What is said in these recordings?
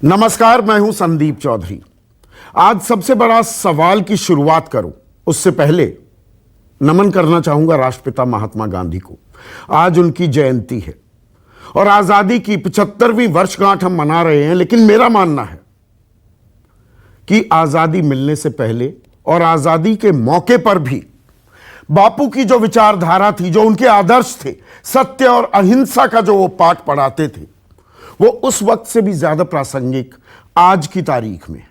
नमस्कार, मैं हूं संदीप चौधरी। आज सबसे बड़ा सवाल की शुरुआत करूं उससे पहले नमन करना चाहूंगा राष्ट्रपिता महात्मा गांधी को। आज उनकी जयंती है और आजादी की 75वीं वर्षगांठ हम मना रहे हैं, लेकिन मेरा मानना है कि आजादी मिलने से पहले और आजादी के मौके पर भी बापू की जो विचारधारा थी, जो उनके आदर्श थे, सत्य और अहिंसा का जो वो पाठ पढ़ाते थे, वो उस वक्त से भी ज्यादा प्रासंगिक आज की तारीख में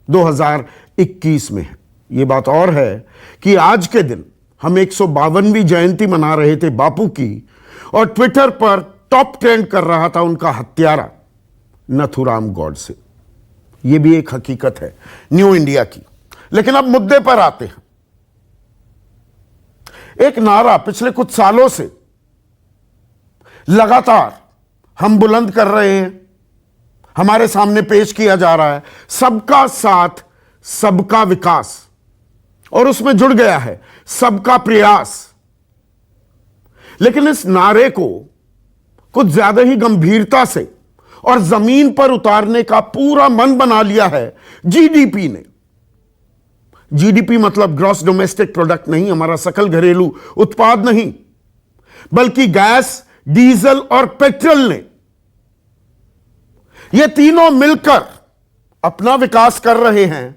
2021 में है। ये बात और है कि आज के दिन हम 152वीं जयंती मना रहे थे बापू की, और ट्विटर पर टॉप ट्रेंड कर रहा था उनका हत्यारा नथुराम गॉडसे। ये भी एक हकीकत है न्यू इंडिया की। लेकिन अब मुद्दे पर आते हैं। एक नारा पिछले कुछ सालों से लगातार हम बुलंद कर रहे हैं, हमारे सामने पेश किया जा रहा है, सबका साथ सबका विकास, और उसमें जुड़ गया है सबका प्रयास। लेकिन इस नारे को कुछ ज्यादा ही गंभीरता से और जमीन पर उतारने का पूरा मन बना लिया है जीडीपी ने। जीडीपी मतलब ग्रॉस डोमेस्टिक प्रोडक्ट नहीं, हमारा सकल घरेलू उत्पाद नहीं, बल्कि गैस, डीजल और पेट्रोल ने, ये तीनों मिलकर अपना विकास कर रहे हैं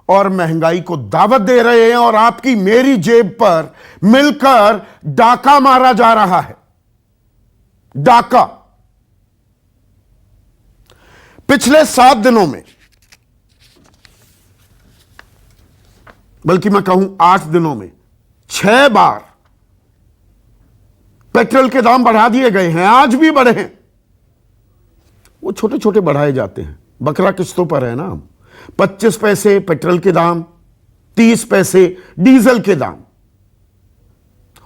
और महंगाई को दावत दे रहे हैं, और आपकी मेरी जेब पर मिलकर डाका मारा जा रहा है। डाका। पिछले 7 दिनों में, बल्कि मैं कहूं 8 दिनों में 6 बार पेट्रोल के दाम बढ़ा दिए गए हैं। आज भी बढ़े हैं। वो छोटे छोटे बढ़ाए जाते हैं, बकरा किस्तों पर है ना। 25 पैसे पेट्रोल के दाम, 30 पैसे डीजल के दाम,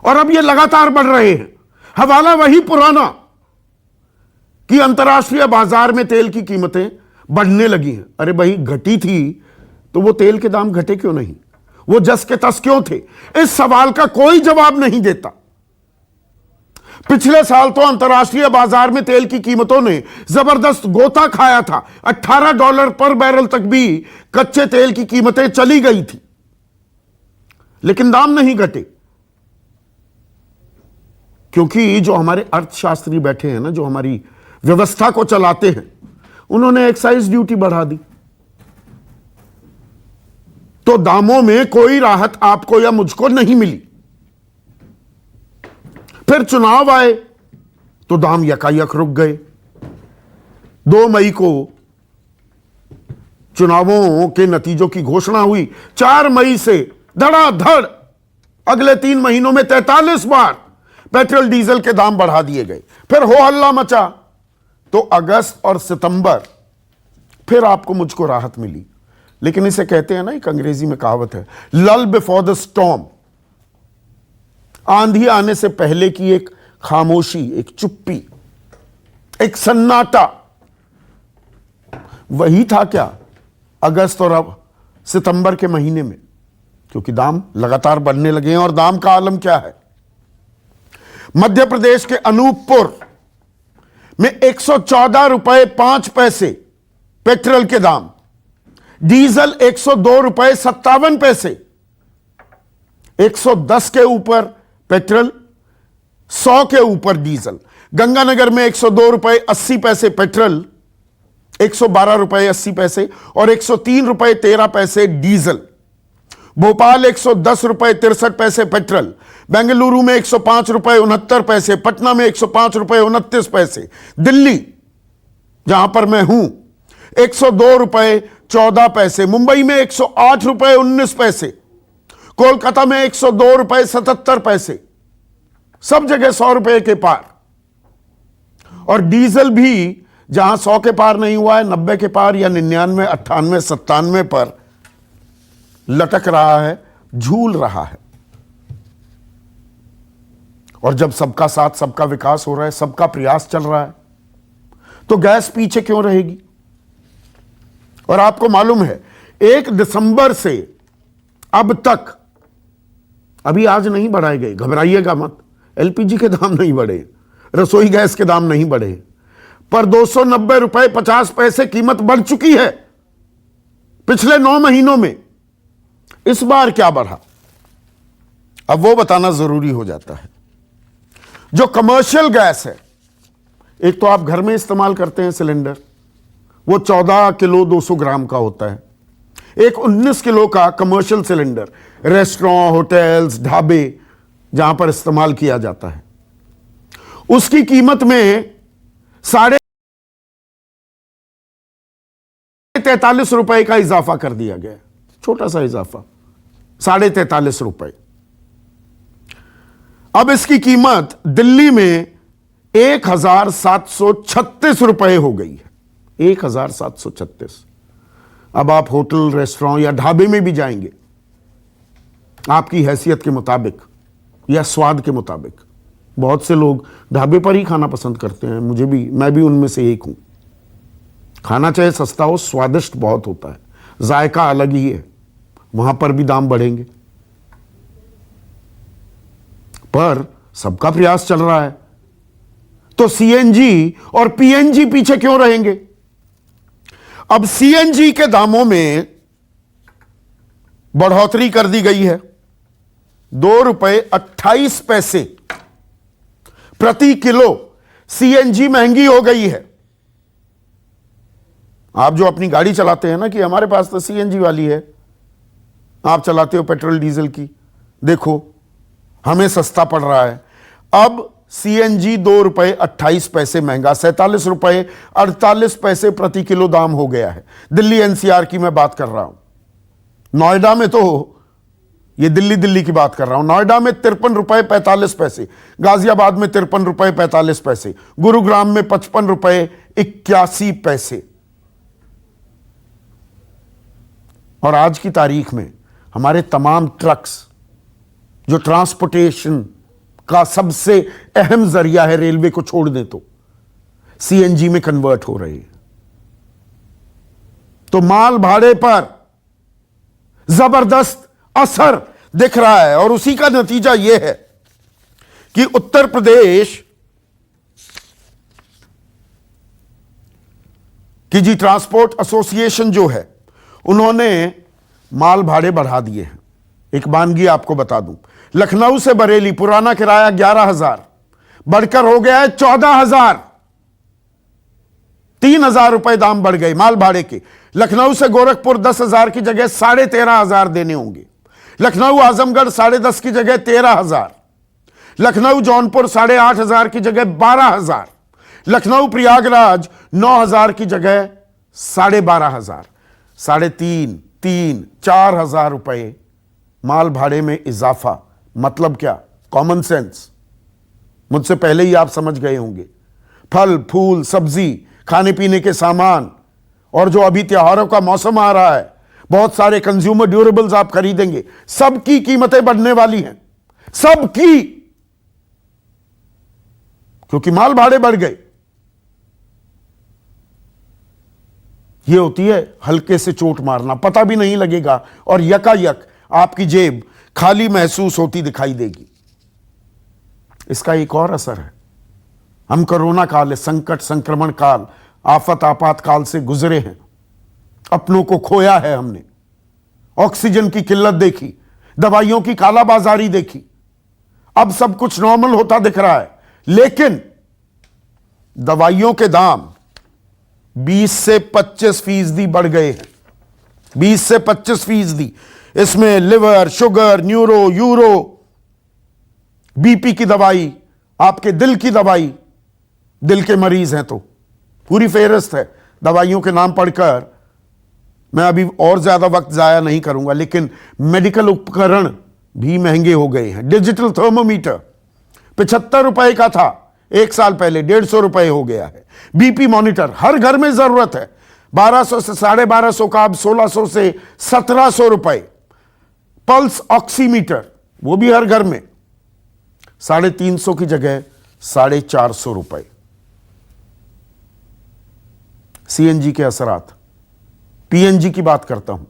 और अब ये लगातार बढ़ रहे हैं। हवाला वही पुराना कि अंतर्राष्ट्रीय बाजार में तेल की कीमतें बढ़ने लगी हैं। अरे भाई, घटी थी तो वो तेल के दाम घटे क्यों नहीं? वो जस के तस क्यों थे? इस सवाल का कोई जवाब नहीं देता। पिछले साल तो अंतर्राष्ट्रीय बाजार में तेल की कीमतों ने जबरदस्त गोता खाया था। $18 पर बैरल तक भी कच्चे तेल की कीमतें चली गई थी, लेकिन दाम नहीं घटे। क्योंकि जो हमारे अर्थशास्त्री बैठे हैं ना, जो हमारी व्यवस्था को चलाते हैं, उन्होंने एक्साइज ड्यूटी बढ़ा दी, तो दामों में कोई राहत आपको या मुझको नहीं मिली। फिर चुनाव आए तो दाम यकायक रुक गए। 2 मई को चुनावों के नतीजों की घोषणा हुई। 4 मई से धड़ाधड़ अगले 3 महीनों में 43 बार पेट्रोल डीजल के दाम बढ़ा दिए गए। फिर हो हल्ला मचा, तो अगस्त और सितंबर फिर आपको मुझको राहत मिली। लेकिन इसे कहते हैं ना, एक अंग्रेजी में कहावत है, लल बिफोर द स्टॉर्म। आंधी आने से पहले की एक खामोशी, एक चुप्पी, एक सन्नाटा, वही था क्या अगस्त और अब सितंबर के महीने में? क्योंकि दाम लगातार बढ़ने लगे हैं। और दाम का आलम क्या है? मध्य प्रदेश के अनूपपुर में 114 रुपए 5 पैसे पेट्रोल के दाम, डीजल 102 रुपए 57 पैसे, 110 के ऊपर पेट्रोल, 100 के ऊपर डीजल। गंगानगर में 102 रुपए 80 पैसे पेट्रोल, 112 रुपए 80 पैसे और 103 रुपए 13 पैसे डीजल। भोपाल 110 रुपए 63 पैसे पेट्रोल, बेंगलुरु में 105 रुपए 69 पैसे, पटना में 105 रुपए 29 पैसे, दिल्ली जहां पर मैं हूं 102 रुपए 14 पैसे, मुंबई में 108 रुपए 19 पैसे, कोलकाता में 102 रुपए 77 पैसे, सब जगह 100 रुपए के पार। और डीजल भी जहां 100 के पार नहीं हुआ है, 90 के पार या 99, 98, 97 पर लटक रहा है, झूल रहा है। और जब सबका साथ सबका विकास हो रहा है, सबका प्रयास चल रहा है, तो गैस पीछे क्यों रहेगी? और आपको मालूम है 1 दिसंबर से अब तक, अभी आज नहीं बढ़ाए गए, घबराइएगा मत, एलपीजी के दाम नहीं बढ़े, रसोई गैस के दाम नहीं बढ़े, पर 290 रुपए 50 पैसे कीमत बढ़ चुकी है पिछले 9 महीनों में। इस बार क्या बढ़ा, अब वो बताना जरूरी हो जाता है। जो कमर्शियल गैस है, एक तो आप घर में इस्तेमाल करते हैं सिलेंडर, वो 14 किलो 200 ग्राम का होता है। एक 19 किलो का कमर्शियल सिलेंडर रेस्टोरेंट, होटल्स, ढाबे जहां पर इस्तेमाल किया जाता है, उसकी कीमत में 43.5 रुपए का इजाफा कर दिया गया। छोटा सा इजाफा, 43.5 रुपए। अब इसकी कीमत दिल्ली में 1736 रुपए हो गई है। 1736। अब आप होटल, रेस्टोरेंट या ढाबे में भी जाएंगे, आपकी हैसियत के मुताबिक या स्वाद के मुताबिक। बहुत से लोग ढाबे पर ही खाना पसंद करते हैं, मैं भी उनमें से एक हूं। खाना चाहे सस्ता हो, स्वादिष्ट बहुत होता है, जायका अलग ही है। वहां पर भी दाम बढ़ेंगे, पर सबका प्रयास चल रहा है, तो सीएनजी और पीएनजी पीछे क्यों रहेंगे? अब सीएनजी के दामों में बढ़ोतरी कर दी गई है। 2.28 रुपए प्रति किलो सीएनजी महंगी हो गई है। आप जो अपनी गाड़ी चलाते हैं ना, कि हमारे पास तो सीएनजी वाली है, आप चलाते हो पेट्रोल डीजल की, देखो हमें सस्ता पड़ रहा है। अब सीएनजी 2.28 रुपए महंगा, 47.48 रुपए प्रति किलो दाम हो गया है। दिल्ली एनसीआर की मैं बात कर रहा हूं। नोएडा में तो, ये दिल्ली की बात कर रहा हूं, नोएडा में 53.45 रुपए, गाजियाबाद में 53.45 रुपए, गुरुग्राम में 55.81 रुपए। और आज की तारीख में हमारे तमाम ट्रक्स, जो ट्रांसपोर्टेशन का सबसे अहम जरिया है, रेलवे को छोड़ दें तो, सीएनजी में कन्वर्ट हो रही है। तो माल भाड़े पर जबरदस्त असर दिख रहा है। और उसी का नतीजा यह है कि उत्तर प्रदेश की जी ट्रांसपोर्ट एसोसिएशन जो है, उन्होंने माल भाड़े बढ़ा दिए हैं। एक वानगी आपको बता दूं, लखनऊ से बरेली पुराना किराया 11,000 बढ़कर हो गया है 14,000। 3,000 रुपए दाम बढ़ गए माल भाड़े के। लखनऊ से गोरखपुर 10,000 की जगह 13,500 देने होंगे। लखनऊ आजमगढ़ 10.5 की जगह 13,000। लखनऊ जौनपुर 8,500 की जगह 12,000। लखनऊ प्रयागराज 9,000 की जगह 12,500। 3,500-4,000 रुपए माल भाड़े में इजाफा। मतलब क्या? Common sense. मुझसे पहले ही आप समझ गए होंगे। फल, फूल, सब्जी, खाने पीने के सामान, और जो अभी त्योहारों का मौसम आ रहा है, बहुत सारे कंज्यूमर ड्यूरेबल्स आप खरीदेंगे, सबकी कीमतें बढ़ने वाली हैं, सबकी, क्योंकि माल भाड़े बढ़ गए। यह होती है हल्के से चोट मारना, पता भी नहीं लगेगा और यकायक आपकी जेब खाली महसूस होती दिखाई देगी। इसका एक और असर है, हम कोरोना काल, संकट, संक्रमण काल, आफत, आपातकाल से गुजरे हैं। अपनों को खोया है हमने, ऑक्सीजन की किल्लत देखी, दवाइयों की कालाबाजारी देखी। अब सब कुछ नॉर्मल होता दिख रहा है, लेकिन दवाइयों के दाम 20 से 25% बढ़ गए हैं। 20 से 25%। इसमें liver, sugar, neuro, euro, BP की दवाई, आपके दिल की दवाई, दिल के मरीज हैं तो पूरी फेहरिस्त है। दवाइयों के नाम पढ़कर मैं अभी और ज्यादा वक्त जाया नहीं करूंगा, लेकिन मेडिकल उपकरण भी महंगे हो गए हैं। डिजिटल थर्मोमीटर 75 रुपए का था एक साल पहले, 150 रुपए हो गया है। बीपी मॉनिटर हर घर में जरूरत है, 1200 से 1250 का अब 1600 से 1700 रुपए। पल्स ऑक्सीमीटर वो भी हर घर में 350 की जगह 450 रुपए। सीएनजी के असरात। पीएनजी की बात करता हूं।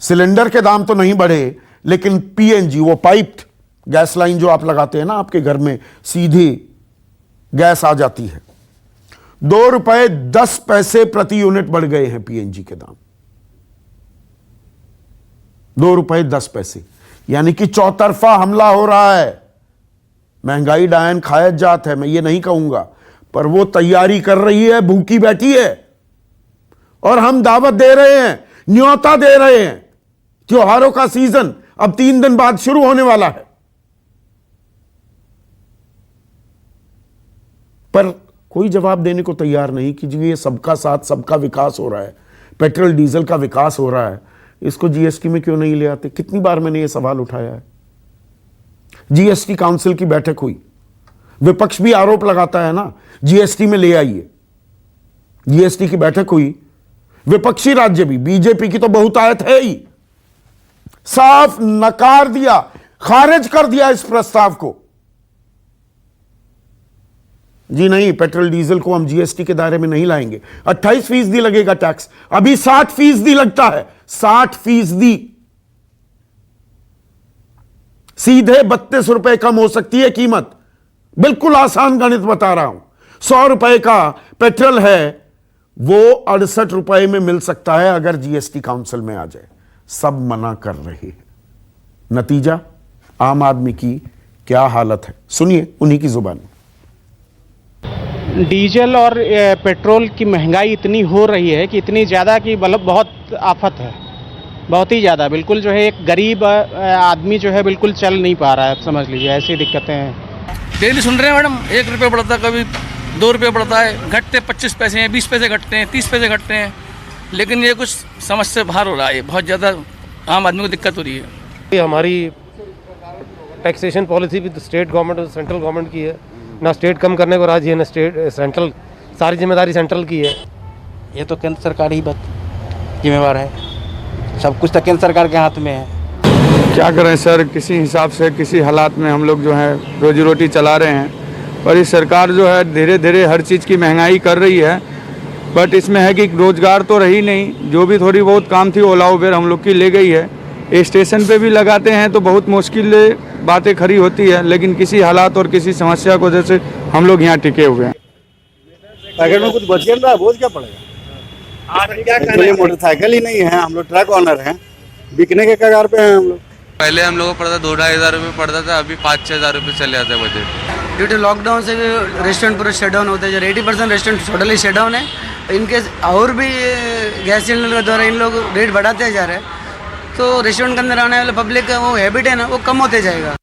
सिलेंडर के दाम तो नहीं बढ़े, लेकिन पीएनजी, वो पाइप्ड गैस लाइन जो आप लगाते हैं ना आपके घर में, सीधी गैस आ जाती है, ₹2.10 प्रति यूनिट बढ़ गए हैं पीएनजी के दाम। ₹2.10, यानी कि चौतरफा हमला हो रहा है। महंगाई डायन खायत जात है, मैं ये नहीं कहूंगा, पर वो तैयारी कर रही है, भूखी बैठी है, और हम दावत दे रहे हैं, न्योता दे रहे हैं। त्योहारों का सीजन अब 3 दिन बाद शुरू होने वाला है, पर कोई जवाब देने को तैयार नहीं कि जी ये सबका साथ सबका विकास हो रहा है, पेट्रोल डीजल का विकास हो रहा है, इसको जीएसटी में क्यों नहीं ले आते। कितनी बार मैंने ये सवाल उठाया है। जीएसटी काउंसिल की बैठक हुई, विपक्ष भी आरोप लगाता है ना जीएसटी में ले आइए। जीएसटी की बैठक हुई, विपक्षी राज्य भी, बीजेपी की तो बहुतायत है ही, साफ नकार दिया, खारिज कर दिया इस प्रस्ताव को। जी नहीं, पेट्रोल डीजल को हम जीएसटी के दायरे में नहीं लाएंगे। 28% लगेगा टैक्स, अभी 60% लगता है। 60% सीधे ₹32 कम हो सकती है कीमत। बिल्कुल आसान गणित बता रहा हूं। ₹100 का पेट्रोल है, वो ₹68 में मिल सकता है अगर जीएसटी काउंसिल में आ जाए। सब मना कर रहे हैं। नतीजा, आम आदमी की क्या हालत है, सुनिए उन्हीं की जुबान। डीजल और पेट्रोल की महंगाई इतनी हो रही है कि इतनी ज़्यादा कि मतलब बहुत आफत है, बहुत ही ज़्यादा। बिल्कुल जो है एक गरीब आदमी जो है बिल्कुल चल नहीं पा रहा है, समझ लीजिए ऐसी दिक्कतें हैं। डेली सुन रहे हैं मैडम, ₹1 बढ़ता, कभी ₹2 बढ़ता है, घटते 25 पैसे हैं, 20 पैसे घटते हैं, 30 पैसे घटते हैं, लेकिन ये कुछ समझ से बाहर हो रहा है। बहुत ज़्यादा आम आदमी को दिक्कत हो रही है। ये हमारी टैक्सेशन पॉलिसी भी स्टेट गवर्नमेंट और सेंट्रल गवर्नमेंट की है ना। स्टेट कम करने को राजी है ना स्टेट, सेंट्रल सारी जिम्मेदारी सेंट्रल की है। ये तो केंद्र सरकार ही जिम्मेवार है, सब कुछ तो केंद्र सरकार के हाथ में है। क्या करें सर, किसी हिसाब से किसी हालात में हम लोग जो है रोजी रोटी चला रहे हैं, पर ये सरकार जो है धीरे धीरे हर चीज़ की महंगाई कर रही है। बट इसमें है कि रोज़गार तो रही नहीं, जो भी थोड़ी बहुत काम थी ओला उबेर हम लोग की ले गई है। ये स्टेशन पे भी लगाते हैं तो बहुत मुश्किल बातें खड़ी होती है, लेकिन किसी हालात और किसी समस्या को वजह से हम लोग यहाँ टिके हुए हैं। पैकेट में कुछ बच गया, बोझ क्या पड़ेगा। ये मोटरसाइकिल ही नहीं है, हम लोग ट्रक ऑनर हैं, बिकने के कगार पे हैं हम लोग। पहले हम लोगों को पड़ता 2-2.5 हज़ार रुपये पड़ता था, अभी 5-6 हज़ार रुपये चले जाते हैं बजट। ड्यू टू लॉकडाउन से रेस्टोरेंट पूरे शट डाउन होते हैं। 80% रेस्टोरेंट टोटली शट डाउन है। इनके और भी गैस सिलेंडर के द्वारा इन लोग रेट बढ़ाते जा रहे हैं, तो रेस्टोरेंट के अंदर आने वाले पब्लिक का वो हैबिट है ना, वो कम होते जाएगा।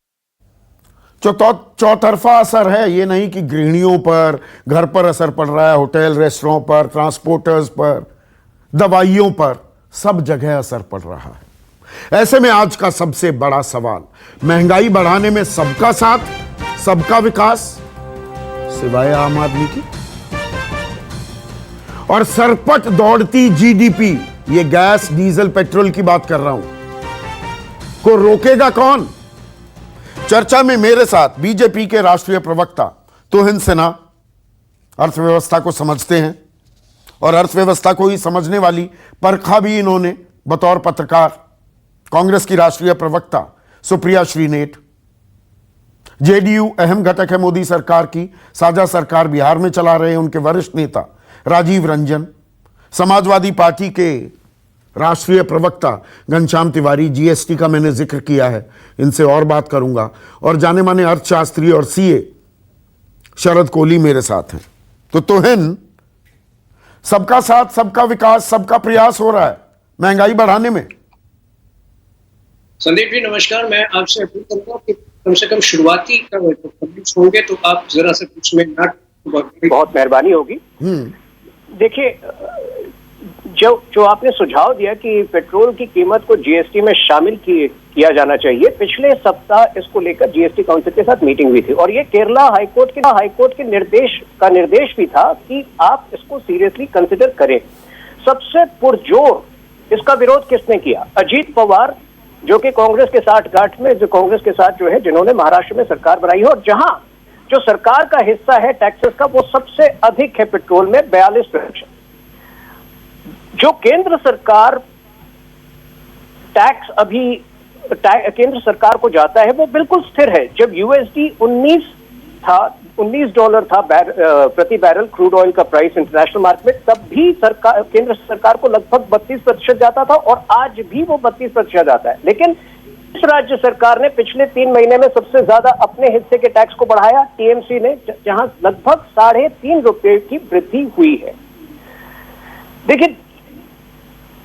चौतरफा असर है, ये नहीं कि गृहिणियों पर, घर पर असर पड़ रहा है, होटल रेस्टोरेंट पर, ट्रांसपोर्टर्स पर, दवाइयों पर, सब जगह असर पड़ रहा है। ऐसे में आज का सबसे बड़ा सवाल, महंगाई बढ़ाने में सबका साथ, सबका विकास, सिवाय आम आदमी की, और सरपट दौड़ती जीडीपी, ये गैस डीजल पेट्रोल की बात कर रहा हूं, को रोकेगा कौन। चर्चा में मेरे साथ बीजेपी के राष्ट्रीय प्रवक्ता तुहिन सिन्हा, अर्थव्यवस्था को समझते हैं और अर्थव्यवस्था को ही समझने वाली परखा भी इन्होंने बतौर पत्रकार। कांग्रेस की राष्ट्रीय प्रवक्ता सुप्रिया श्रीनेट, जेडीयू अहम घटक है मोदी सरकार की, साझा सरकार बिहार में चला रहे हैं उनके वरिष्ठ नेता राजीव रंजन, समाजवादी पार्टी के राष्ट्रीय प्रवक्ता घनश्याम तिवारी, जीएसटी का मैंने जिक्र किया है, इनसे और बात करूंगा, और जाने माने अर्थशास्त्री और सीए शरद कोहली मेरे साथ हैं। तो तुहिन, सबका साथ, सबका विकास, सबका प्रयास हो रहा है महंगाई बढ़ाने में। संदीप जी नमस्कार, मैं आपसे अपील करूंगा कि कम से कम शुरुआती कमेंट्स होंगे तो आप जरा से कुछ में बहुत मेहरबानी होगी। देखिए, जो आपने सुझाव दिया कि पेट्रोल की कीमत को जीएसटी में शामिल किया जाना चाहिए, पिछले सप्ताह इसको लेकर जीएसटी काउंसिल के साथ मीटिंग हुई थी और ये केरला हाईकोर्ट के निर्देश भी था कि आप इसको सीरियसली कंसिडर करें। सबसे पुरजोर इसका विरोध किसने किया? अजीत पवार, जो कि कांग्रेस के साठगांठ में, जो कांग्रेस के साथ जो है, जिन्होंने महाराष्ट्र में सरकार बनाई है और जहां जो सरकार का हिस्सा है टैक्सेस का वो सबसे अधिक है पेट्रोल में 42%। जो केंद्र सरकार टैक्स अभी केंद्र सरकार को जाता है वो बिल्कुल स्थिर है। जब यूएसडी 19 था $19 था प्रति बैरल क्रूड ऑयल का प्राइस इंटरनेशनल मार्केट में, तब भी सरकार, केंद्र सरकार को लगभग 32% जाता था और आज भी वो 32% जाता है। लेकिन इस राज्य सरकार ने पिछले 3 महीने में सबसे ज्यादा अपने हिस्से के टैक्स को बढ़ाया, टीएमसी ने, जहां लगभग ₹3.5 की वृद्धि हुई है। देखिए,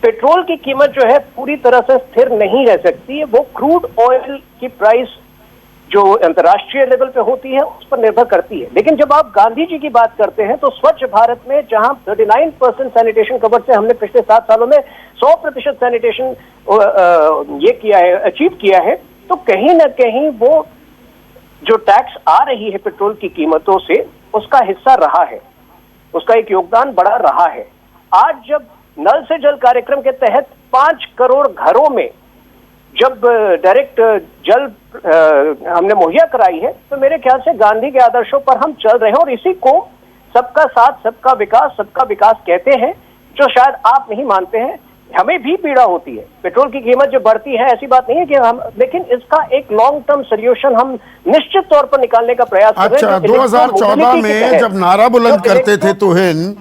पेट्रोल की कीमत जो है पूरी तरह से स्थिर नहीं रह सकती है। वो क्रूड ऑयल की प्राइस जो अंतर्राष्ट्रीय लेवल पे होती है उस पर निर्भर करती है। लेकिन जब आप गांधी जी की बात करते हैं तो स्वच्छ भारत में जहां 39% सैनिटेशन कवर से हमने पिछले 7 सालों में 100% सैनिटेशन ये किया है, अचीव किया है, तो कहीं ना कहीं वो जो टैक्स आ रही है पेट्रोल की कीमतों से उसका हिस्सा रहा है, उसका एक योगदान बड़ा रहा है। आज जब नल से जल कार्यक्रम के तहत 5 करोड़ घरों में जब डायरेक्ट जल हमने मुहैया कराई है, तो मेरे ख्याल से गांधी के आदर्शों पर हम चल रहे हैं और इसी को सबका साथ सबका विकास कहते हैं, जो शायद आप नहीं मानते हैं। हमें भी पीड़ा होती है, पेट्रोल की कीमत जो बढ़ती है, ऐसी बात नहीं है कि हम, लेकिन इसका एक लॉन्ग टर्म सोल्यूशन हम निश्चित तौर पर निकालने का प्रयास कर रहे हैं। 2014 में जब नारा बुलंद करते थे तुहिन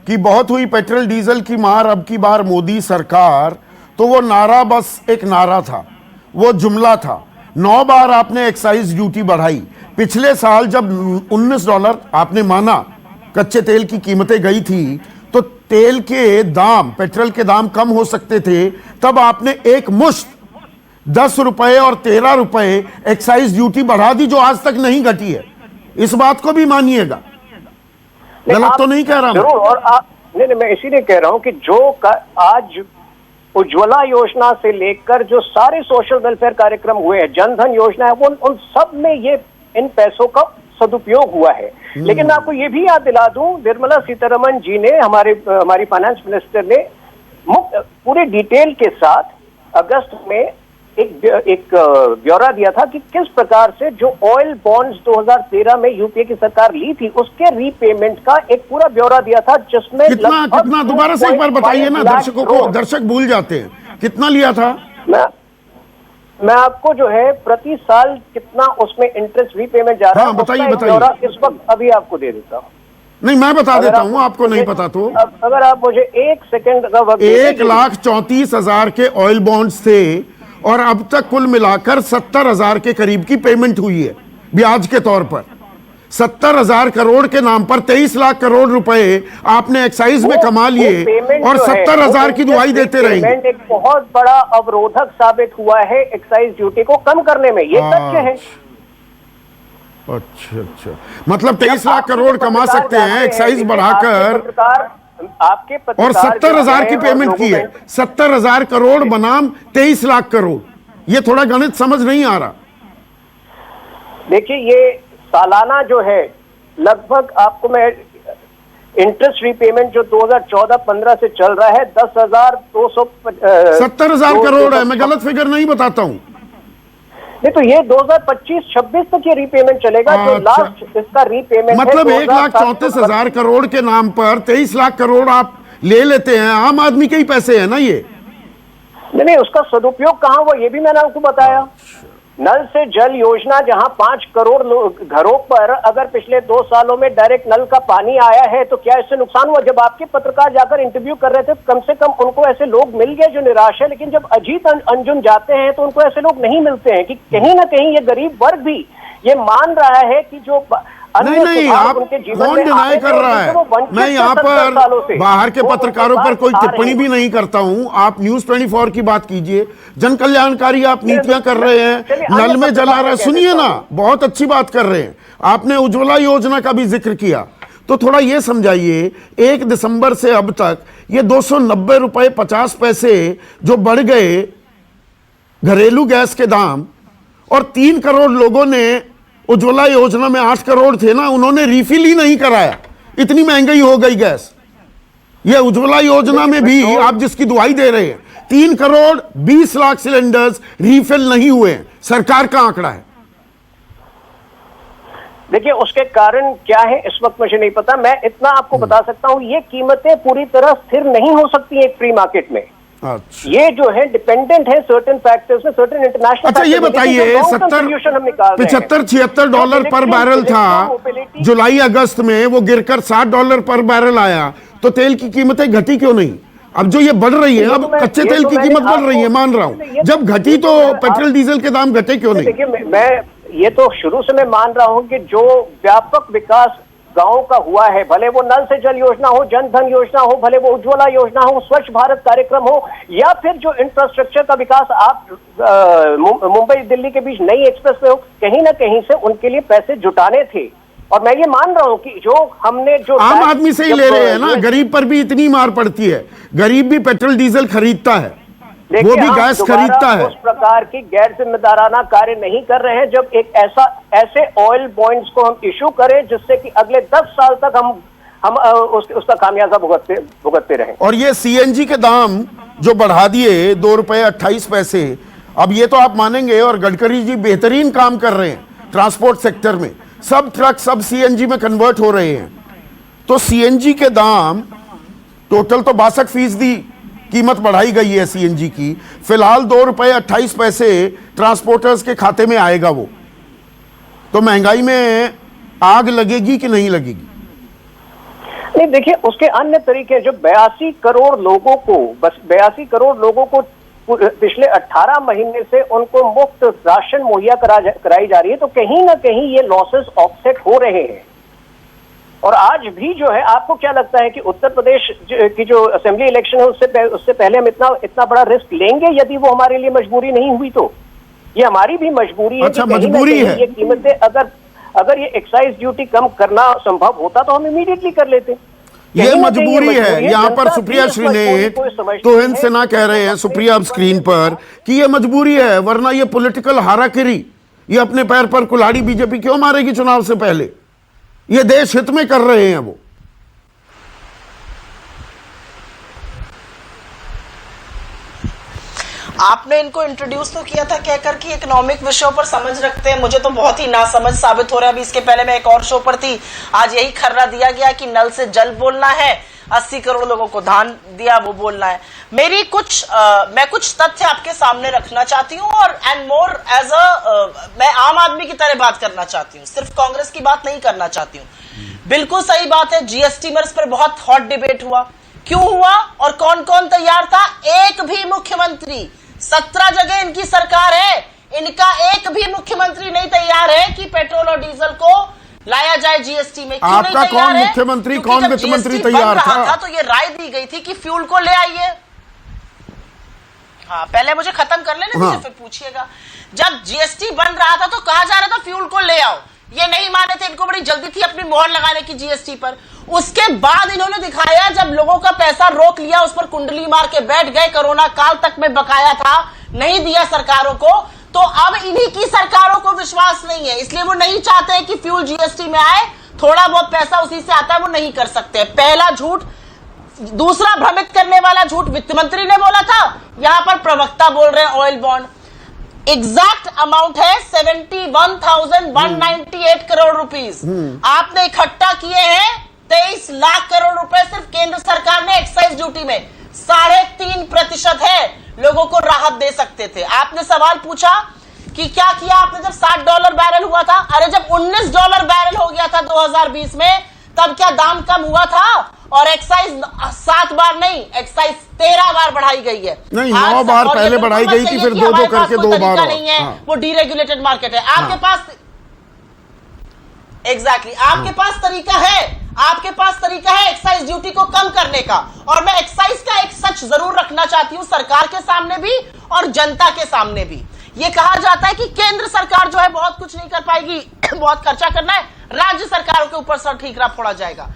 कि बहुत हुई पेट्रोल डीजल की मार, अब की बार मोदी सरकार, तो वो नारा बस एक नारा था, वो जुमला था। 9 बार आपने एक्साइज ड्यूटी बढ़ाई। पिछले साल जब $19 आपने माना कच्चे तेल की कीमतें गई थी, तो तेल के दाम, पेट्रोल के दाम कम हो सकते थे, तब आपने एक मुश्त ₹10 और ₹13 एक्साइज ड्यूटी बढ़ा दी, जो आज तक नहीं घटी है। इस बात को भी मानिएगा, गलत तो नहीं कह रहा मैं। और नहीं, मैं इसीलिए कह रहा हूं कि जो आज उज्ज्वला योजना से लेकर जो सारे सोशल वेलफेयर कार्यक्रम हुए हैं, जनधन योजना है, वो उन सब में ये इन पैसों का सदुपयोग हुआ है। लेकिन मैं आपको ये भी याद दिला दूं, निर्मला सीतारमण जी ने, हमारी फाइनेंस मिनिस्टर ने पूरे डिटेल के साथ अगस्त में एक ब्यौरा दिया था कि किस प्रकार से जो ऑयल बॉन्ड्स 2013 में यूपीए की सरकार ली थी उसके रीपेमेंट का एक पूरा ब्यौरा दिया था, जिसमें कितना दोबारा से एक बार बताइए ना, दर्शकों को, दर्शक भूल जाते हैं, कितना लिया था? मैं आपको जो है प्रति साल कितना उसमें इंटरेस्ट रीपेमेंट जा रहा है, बताइए इस वक्त अभी आपको दे देता हूँ। नहीं, मैं बता देता हूँ, आपको नहीं पता तो। अगर आप मुझे 1 सेकंड का वक्त, 1,34,000 के ऑयल बॉन्ड्स थे और अब तक कुल मिलाकर 70,000 के करीब की पेमेंट हुई है ब्याज के तौर पर। 70,000 करोड़ के नाम पर 23 लाख करोड़ रुपए आपने एक्साइज में कमा लिए और 70,000 की दुआई देते रहेंगे। एक बहुत बड़ा अवरोधक साबित हुआ है एक्साइज ड्यूटी को कम करने में, ये तथ्य है। अच्छा, मतलब 23 लाख करोड़ कमा सकते हैं एक्साइज बढ़ाकर, आपके और 70,000 की पेमेंट की है। 70,000 करोड़ बनाम 23 लाख करोड़, ये थोड़ा गणित समझ नहीं आ रहा। देखिए, ये सालाना जो है लगभग, आपको मैं इंटरेस्ट रीपेमेंट जो 2014-15 से चल रहा है 10,200 70,000 करोड़ है, मैं गलत फिगर नहीं बताता हूं। नहीं, तो ये 2025-26 तक ये रीपेमेंट चलेगा। जो लास्ट इसका रीपेमेंट मतलब 1,34,000 करोड़ के नाम पर 23 लाख करोड़ आप ले लेते हैं, आम आदमी के ही पैसे हैं ना ये। नहीं, उसका सदुपयोग कहाँ हुआ ये भी मैंने आपको बताया। नल से जल योजना, जहां 5 करोड़ घरों पर अगर पिछले 2 सालों में डायरेक्ट नल का पानी आया है, तो क्या इससे नुकसान हुआ? जब आपके पत्रकार जाकर इंटरव्यू कर रहे थे, कम से कम उनको ऐसे लोग मिल गए जो निराश है। लेकिन जब अजीत अंजुम जाते हैं तो उनको ऐसे लोग नहीं मिलते हैं कि कहीं ना कहीं ये गरीब वर्ग भी ये मान रहा है कि जो नहीं, आप कौन डिनाई कर रहा है? मैं यहाँ पर बाहर के पत्रकारों पर कोई टिप्पणी भी नहीं करता हूँ। आप न्यूज़ 24 की बात कीजिए, जन कल्याणकारी आप नीतियां कर रहे हैं, नल में जला रहे हैं, सुनिए ना, बहुत अच्छी बात कर रहे हैं। आपने उज्ज्वला योजना का भी जिक्र किया, तो थोड़ा ये समझाइए, 1 दिसंबर से अब तक ये 290 रुपए 50 पैसे जो बढ़ गए घरेलू गैस के दाम, और 3 करोड़ लोगों ने, उज्ज्वला योजना में 8 करोड़ थे ना, उन्होंने रिफिल ही नहीं कराया, इतनी महंगाई हो गई गैस। ये उज्ज्वला योजना में भी आप जिसकी दुहाई दे रहे हैं, 3 करोड़ 20 लाख सिलेंडर्स रिफिल नहीं हुए हैं, सरकार का आंकड़ा है। देखिए, उसके कारण क्या है इस वक्त मुझे नहीं पता। मैं इतना आपको बता सकता हूं, ये कीमतें पूरी तरह स्थिर नहीं हो सकती एक फ्री मार्केट में। अच्छा, ये जो है डिपेंडेंट है सर्टेन फैक्टर्स में, सर्टेन इंटरनेशनल। अच्छा ये बताइए, $75-76 पर बैरल था जुलाई अगस्त में, वो गिरकर $60 पर बैरल आया, तो तेल की कीमतें घटी क्यों नहीं? अब जो ये बढ़ रही है, अब कच्चे तेल की कीमत बढ़ रही है, मान रहा हूं, जब घटी तो पेट्रोल डीजल के दाम घटे क्यों नहीं? देखिए, मैं ये तो शुरू से मैं मान रहा हूं कि जो व्यापक विकास गांव का हुआ है, भले वो नल से जल योजना हो, जन धन योजना हो, भले वो उज्ज्वला योजना हो, स्वच्छ भारत कार्यक्रम हो, या फिर जो इंफ्रास्ट्रक्चर का विकास, आप मुंबई दिल्ली के बीच नई एक्सप्रेस वे हो, कहीं ना कहीं से उनके लिए पैसे जुटाने थे। और मैं ये मान रहा हूं कि जो हमने जो आम आदमी से ही ले रहे हैं ना, गरीब पर भी इतनी मार पड़ती है, गरीब भी पेट्रोल डीजल खरीदता है, वो भी गैस खरीदता है। उस प्रकार की गैर जिम्मेदाराना कार्य नहीं कर रहे हैं जब एक ऐसे ऑयल बॉन्ड्स को हम इशू करें जिससे कि अगले 10 साल तक हम उसका खामियाजा भुगतते रहें। और ये सीएनजी के दाम जो बढ़ा दिए ₹2.28, अब ये तो आप मानेंगे, और गडकरी जी बेहतरीन काम कर रहे हैं ट्रांसपोर्ट सेक्टर में, सब ट्रक सब सीएनजी में कन्वर्ट हो रहे हैं, तो सीएनजी के दाम टोटल तो 62% कीमत बढ़ाई गई है सीएनजी की, फिलहाल ₹2.28 ट्रांसपोर्टर्स के खाते में आएगा वो, तो महंगाई में आग लगेगी कि नहीं लगेगी? नहीं, देखिए उसके अन्य तरीके, जो 82 करोड़ लोगों को, बस 82 करोड़ लोगों को पिछले 18 महीने से उनको मुफ्त राशन मुहैया कराई जा रही है, तो कहीं ना कहीं ये लॉसेस ऑफसेट हो रहे हैं। और आज भी जो है, आपको क्या लगता है कि उत्तर प्रदेश की जो असेंबली इलेक्शन है उससे पहले हम इतना बड़ा रिस्क लेंगे यदि वो हमारे लिए मजबूरी नहीं हुई? तो ये हमारी भी मजबूरी है। अच्छा, मजबूरी है। ये कीमतें अगर ये एक्साइज ड्यूटी कम करना संभव होता तो हम इमीडिएटली कर लेते। ये मजबूरी है। यहाँ पर सुप्रिया श्रीनेत, तोहिन सिन्हा कह रहे हैं, सुप्रिया अब स्क्रीन पर, कि ये मजबूरी है, वरना ये पॉलिटिकल हाराकिरी, ये अपने पैर पर कुल्हाड़ी बीजेपी क्यों मारेगी चुनाव से पहले? ये देश हित में कर रहे हैं वो। आपने इनको इंट्रोड्यूस तो किया था कहकर कि इकोनॉमिक विषयों पर समझ रखते हैं, मुझे तो बहुत ही नासमझ साबित हो रहा है। अभी इसके पहले मैं एक और शो पर थी, आज यही खर्रा दिया गया कि नल से जल बोलना है, 80 करोड़ लोगों को धान दिया वो बोलना है। मेरी मैं कुछ तथ्य आपके सामने रखना चाहती हूँ, और एंड मोर एज मैं आम आदमी की तरह बात करना चाहती हूँ, सिर्फ कांग्रेस की बात नहीं करना चाहती हूँ। बिल्कुल सही बात है, जीएसटी में इस पर बहुत हॉट डिबेट हुआ, क्यों हुआ और कौन कौन तैयार था? एक भी मुख्यमंत्री, 17 जगह इनकी सरकार है, इनका एक भी मुख्यमंत्री नहीं तैयार है कि पेट्रोल और डीजल को लाया जाए जीएसटी में। क्यों आपका नहीं कौन मुख्यमंत्री, कौन वित्त मंत्री तैयार था? तो ये राय दी गई थी कि फ्यूल को ले आइए। हाँ, पहले मुझे खत्म कर लेने दीजिए, फिर पूछिएगा। जब जीएसटी बन रहा था तो कहा जा रहा था फ्यूल को ले आओ, ये नहीं माने थे, इनको बड़ी जल्दी थी अपनी मोहर लगाने की जीएसटी पर। उसके बाद इन्होंने दिखाया, जब लोगों का पैसा रोक लिया, उस पर कुंडली मार के बैठ गए, कोरोना काल तक में बकाया था, नहीं दिया सरकारों को, तो अब इन्हीं की सरकारों को विश्वास नहीं है, इसलिए वो नहीं चाहते हैं कि फ्यूल जीएसटी में आए, थोड़ा बहुत पैसा उसी से आता है, वो नहीं कर सकते। पहला झूठ। दूसरा भ्रमित करने वाला झूठ वित्त मंत्री ने बोला था, यहां पर प्रवक्ता बोल रहे हैं ऑयल बॉन्ड। एग्जैक्ट अमाउंट है 71,198 करोड़ रुपीस। आपने इकट्ठा किए हैं 23 लाख करोड़ रुपए सिर्फ केंद्र सरकार ने एक्साइज ड्यूटी में। 3.5% है, लोगों को राहत दे सकते थे। आपने सवाल पूछा कि क्या किया आपने जब $60 बैरल हुआ था? अरे जब $19 बैरल हो गया था 2020 में, तब क्या दाम कम हुआ था? और एक्साइज 7 बार नहीं, एक्साइज 13 बार बढ़ाई गई है। नहीं, 9 बार पहले बढ़ाई गई थी, फिर 2 करके 2 बार नहीं है। वो डीरेगुलेटेड मार्केट है। आपके पास एग्जैक्टली आपके पास तरीका है, आपके पास तरीका है एक्साइज ड्यूटी को कम करने का। और मैं एक्साइज का एक सच जरूर रखना चाहती हूं, सरकार के सामने भी और जनता के सामने भी। ये कहा जाता है कि केंद्र सरकार जो है बहुत कुछ नहीं कर पाएगी, बहुत खर्चा करना है, राज्य सरकारों के ऊपर सर ठीकरा फोड़ा जाएगा।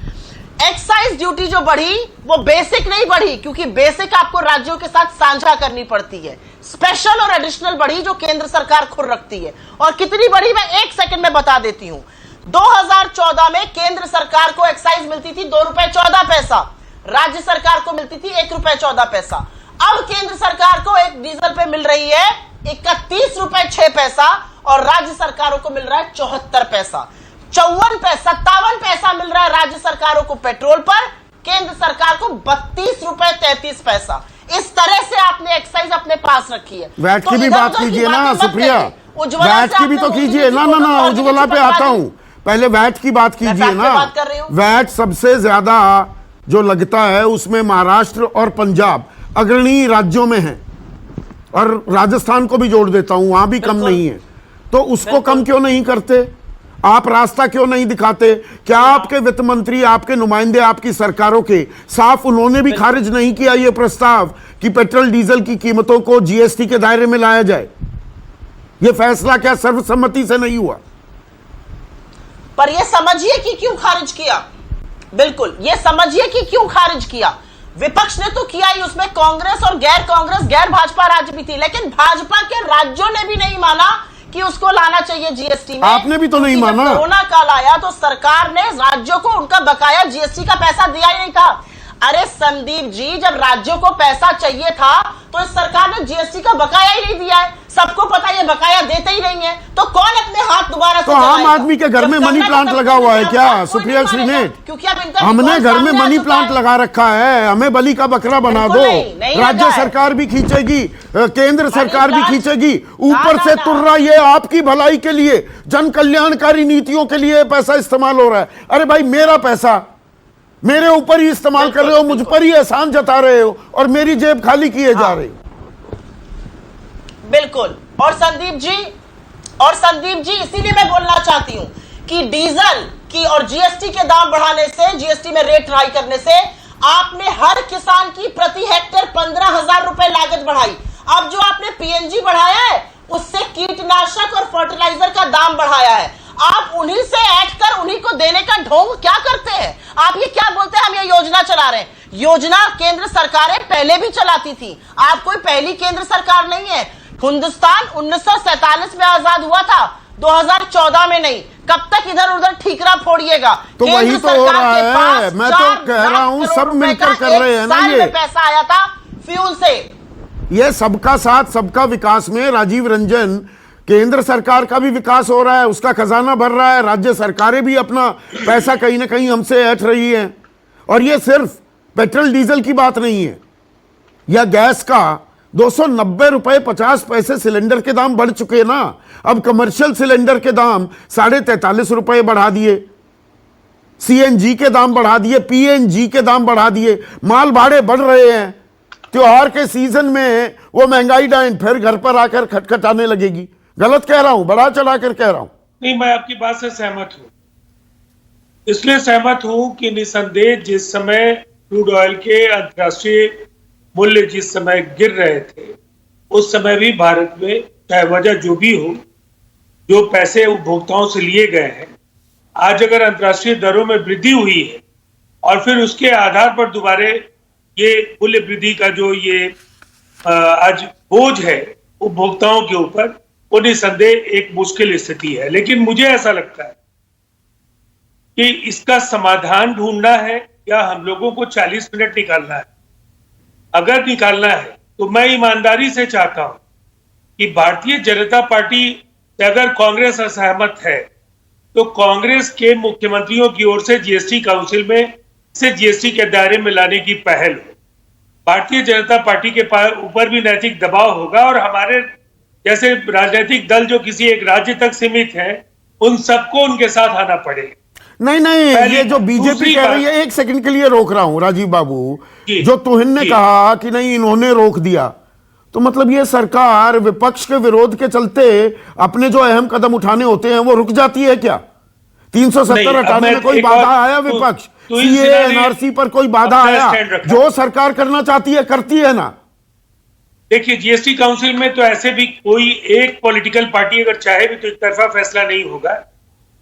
एक्साइज ड्यूटी जो बढ़ी वो बेसिक नहीं बढ़ी, क्योंकि बेसिक आपको राज्यों के साथ साझा करनी पड़ती है। स्पेशल और एडिशनल बढ़ी जो केंद्र सरकार खुद रखती है। और कितनी बढ़ी मैं 1 सेकंड में बता देती हूं। 2014 में केंद्र सरकार को एक्साइज मिलती थी ₹2.14, राज्य सरकार को मिलती थी ₹1.14। अब केंद्र सरकार को एक डीजल पे मिल रही है ₹31.06 और राज्य सरकारों को मिल रहा है 74 पैसा। 57 पैसा मिल रहा है राज्य सरकारों को पेट्रोल पर, केंद्र सरकार को ₹32.33। इस तरह से आपने एक्साइज अपने पास रखी है। वैट तो की भी इधर बात उधर की कीजिए ना बातें मत सुप्रिया, करिए। उज्ज्वला वैट से की भी आपने तो कीजिए उज्ज्वला ना की ना ना फोटो उज्ज्वला पे बनवा आता दी। हूं, पहले वैट की बात कीजिए वैट ना। पे बात कर रही हूं। वैट सबसे ज्यादा जो लगता है उसमें महाराष्ट्र और पंजाब अग्रणी राज्यों में है, और राजस्थान को भी जोड़ देता हूं, वहां भी कम नहीं है। तो उसको कम क्यों नहीं करते आप? रास्ता क्यों नहीं दिखाते? क्या आपके वित्त मंत्री, आपके नुमाइंदे, आपकी सरकारों के साफ उन्होंने भी खारिज नहीं किया यह प्रस्ताव कि पेट्रोल डीजल की कीमतों को जीएसटी के दायरे में लाया जाए? यह फैसला क्या सर्वसम्मति से नहीं हुआ? पर यह समझिए कि क्यों खारिज किया। बिल्कुल ये समझिए कि क्यों खारिज किया। विपक्ष ने तो किया ही, उसमें कांग्रेस और गैर भाजपा राज्य भी थी, लेकिन भाजपा के राज्यों ने भी नहीं माना कि उसको लाना चाहिए जीएसटी में। आपने भी तो नहीं माना। कोरोना काल आया तो सरकार ने राज्यों को उनका बकाया जीएसटी का पैसा दिया ही नहीं था। अरे संदीप जी, जब राज्यों को पैसा चाहिए था तो इस सरकार ने जीएसटी का बकाया ही नहीं दिया है। सबको पता है बकाया देते ही नहीं है, तो कौन अपने हाथ दोबारा तो आम आदमी के घर में मनी प्लांट लगा हुआ है क्या सुप्रिया श्रीनेत? क्योंकि अब इनका हमने घर में मनी प्लांट लगा रखा है, हमें बली का बकरा बना दो। राज्य सरकार भी खींचेगी, केंद्र सरकार भी खींचेगी, ऊपर से तुर्रा ये आपकी भलाई के लिए, जन कल्याणकारी नीतियों के लिए पैसा इस्तेमाल हो रहा है। अरे भाई मेरा पैसा मेरे ऊपर ही इस्तेमाल कर रहे हो, मुझ पर ही एहसान जता रहे हो और मेरी जेब खाली किए जा रही हो। बिल्कुल। और संदीप जी इसीलिए मैं बोलना चाहती हूं कि डीजल की और जीएसटी के दाम बढ़ाने से, जीएसटी में रेट हाई करने से आपने हर किसान की प्रति हेक्टेयर 15,000 रुपए लागत बढ़ाई। अब जो आपने पीएनजी बढ़ाया है उससे कीटनाशक और फर्टिलाइजर का दाम बढ़ाया है। आप उन्हीं से ऐड कर उन्हीं को देने का ढोंग क्या करते हैं? आप ये क्या बोलते हैं हम ये योजना चला रहे हैं? योजना केंद्र सरकारें पहले भी चलाती थी, आप कोई पहली केंद्र सरकार नहीं है। हिंदुस्तान 1947 में आजाद हुआ था, 2014 में नहीं। कब तक इधर उधर ठीकरा फोड़िएगा? तो वही तो हो रहा है, मैं तो कह रहा हूं सब मिलकर कर रहे हैं ना। ये पैसा आया था फ्यूल से। ये सबका साथ सबका विकास में राजीव रंजन, केंद्र सरकार का भी विकास हो रहा है, उसका खजाना भर रहा है, राज्य सरकारें भी अपना पैसा कहीं ना कहीं हमसे ऐंठ रही हैं। और ये सिर्फ पेट्रोल डीजल की बात नहीं है, या गैस का 290 रुपए 50 पैसे सिलेंडर के दाम बढ़ चुके ना। अब कमर्शियल सिलेंडर के दाम 43.5 रुपए बढ़ा दिए, सीएनजी के दाम बढ़ा दिए, पीएनजी के दाम बढ़ा दिए, माल भाड़े बढ़ रहे हैं। त्योहार के सीजन में वो महंगाई डाइन फिर घर पर आकर खटखटाने लगेगी। गलत कह रहा हूं, बढ़ा चढ़ा कर कह रहा हूं? नहीं, मैं आपकी बात से सहमत हूं। इसलिए सहमत हूं कि निसंदेह जिस समय क्रूड ऑयल के अंतर्राष्ट्रीय मूल्य जिस समय गिर रहे थे, उस समय भी भारत में चाहे वजह जो भी हो, जो पैसे उपभोक्ताओं से लिए गए हैं, आज अगर अंतर्राष्ट्रीय दरों में वृद्धि हुई है और फिर उसके आधार पर दोबारा ये मूल्य वृद्धि का जो ये आज बोझ है उपभोक्ताओं के ऊपर, वो निसंदेह एक मुश्किल स्थिति है। लेकिन मुझे ऐसा लगता है कि इसका समाधान ढूंढना है या हम लोगों को 40 मिनट निकालना है। अगर निकालना है तो मैं ईमानदारी से चाहता हूं कि भारतीय जनता पार्टी से अगर कांग्रेस असहमत है तो कांग्रेस के मुख्यमंत्रियों की ओर से जीएसटी काउंसिल में से जीएसटी के दायरे में लाने की पहल हो। भारतीय जनता पार्टी के ऊपर भी नैतिक दबाव होगा और हमारे जैसे राजनीतिक दल जो किसी एक राज्य तक सीमित हैं, उन सबको उनके साथ आना पड़ेगा। नहीं, ये जो बीजेपी कह रही है, एक सेकंड के लिए रोक रहा हूं राजीव बाबू, जो तुहिन ने कहा कि नहीं इन्होंने रोक दिया, तो मतलब ये सरकार विपक्ष के विरोध के चलते अपने जो अहम कदम उठाने होते हैं वो रुक जाती है क्या? 370 हटाने में कोई बाधा आया विपक्ष? सीए एनआरसी पर कोई बाधा आया? जो सरकार करना चाहती है करती है ना। देखिए, जीएसटी काउंसिल में तो ऐसे भी कोई एक पॉलिटिकल पार्टी अगर चाहे भी तो एक तरफा फैसला नहीं होगा,